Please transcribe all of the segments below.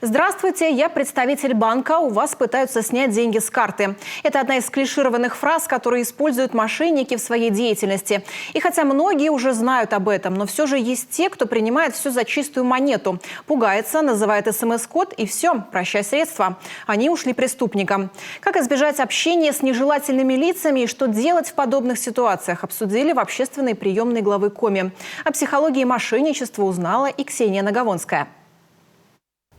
Здравствуйте, я представитель банка. У вас пытаются снять деньги с карты. Это одна из клишированных фраз, которые используют мошенники в своей деятельности. И хотя многие уже знают об этом, но все же есть те, кто принимает все за чистую монету. Пугается, называет СМС-код и все, прощай средства. Они ушли преступникам. Как избежать общения с нежелательными лицами и что делать в подобных ситуациях, обсудили в общественной приемной главы Коми. О психологии мошенничества узнала и Ксения Нагавонская.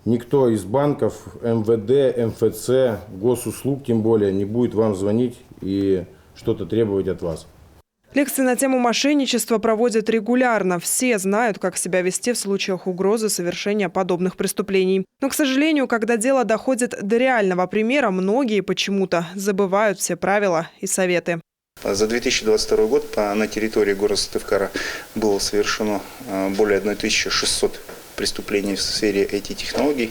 Никто из банков, МВД, МФЦ, госуслуг тем более не будет вам звонить и что-то требовать от вас. Лекции на тему мошенничества проводят регулярно. Все знают, как себя вести в случаях угрозы совершения подобных преступлений. Но, к сожалению, когда дело доходит до реального примера, многие почему-то забывают все правила и советы. За 2022 год на территории города Сыктывкара было совершено более 1600 преступлений в сфере IT-технологий,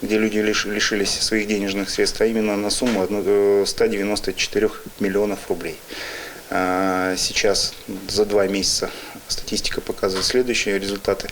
где люди лишились своих денежных средств, а именно на сумму 194 миллионов рублей. Сейчас за 2 месяца статистика показывает следующие результаты.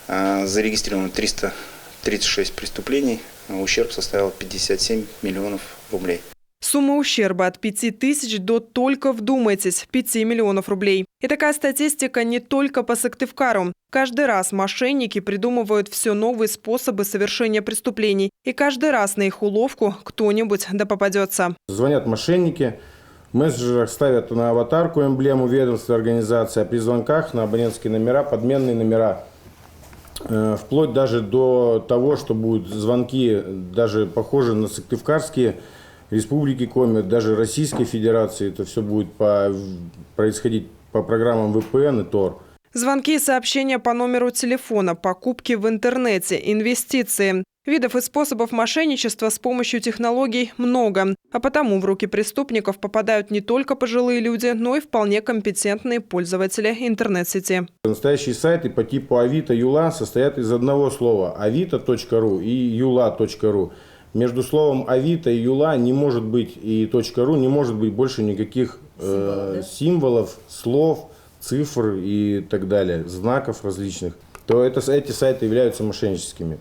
Зарегистрировано 336 преступлений, ущерб составил 57 миллионов рублей. Сумма ущерба от 5000 до, только вдумайтесь, 5 миллионов рублей. И такая статистика не только по Сыктывкару. Каждый раз мошенники придумывают все новые способы совершения преступлений. И каждый раз на их уловку кто-нибудь да попадется. Звонят мошенники, в мессенджерах ставят на аватарку эмблему ведомства организации, а при звонках на абонентские номера подменные номера. Вплоть даже до того, что будут звонки даже похожи на сыктывкарские, Республики Коми, даже Российской Федерации. Это все будет происходить по программам VPN и Tor. Звонки и сообщения по номеру телефона, покупки в интернете, инвестиции. Видов и способов мошенничества с помощью технологий много. А потому в руки преступников попадают не только пожилые люди, но и вполне компетентные пользователи интернет-сети. Настоящие сайты по типу Авито, Юла состоят из одного слова – avito.ru и юла.ру. Между словом Авито и Юла не может быть и .ру не может быть больше никаких символов, слов, цифр и так далее, знаков различных. То эти сайты являются мошенническими.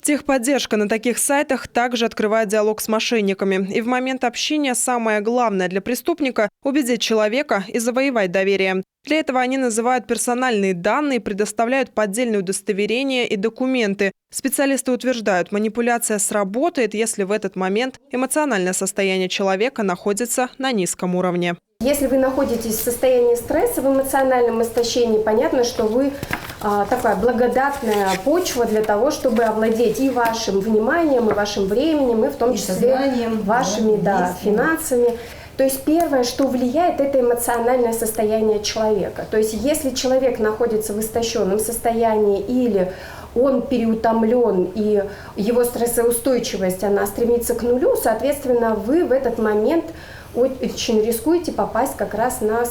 Техподдержка на таких сайтах также открывает диалог с мошенниками. И в момент общения самое главное для преступника – убедить человека и завоевать доверие. Для этого они называют персональные данные, предоставляют поддельные удостоверения и документы. Специалисты утверждают, манипуляция сработает, если в этот момент эмоциональное состояние человека находится на низком уровне. Если вы находитесь в состоянии стресса, в эмоциональном истощении, понятно, что вы такая благодатная почва для того, чтобы овладеть и вашим вниманием, и вашим временем, и в том числе вашими финансами. То есть первое, что влияет, это эмоциональное состояние человека. То есть если человек находится в истощенном состоянии или он переутомлен и его стрессоустойчивость, она стремится к нулю, соответственно, вы в этот момент очень рискуете попасть как раз на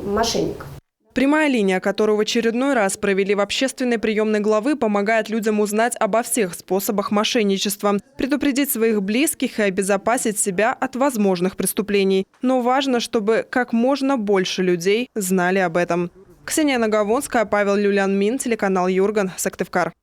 мошенников. Прямая линия, которую в очередной раз провели в общественной приемной главы, помогает людям узнать обо всех способах мошенничества, предупредить своих близких и обезопасить себя от возможных преступлений. Но важно, чтобы как можно больше людей знали об этом. Ксения Нагавонская, Павел Люлянмин, телеканал Юрган, Сыктывкар.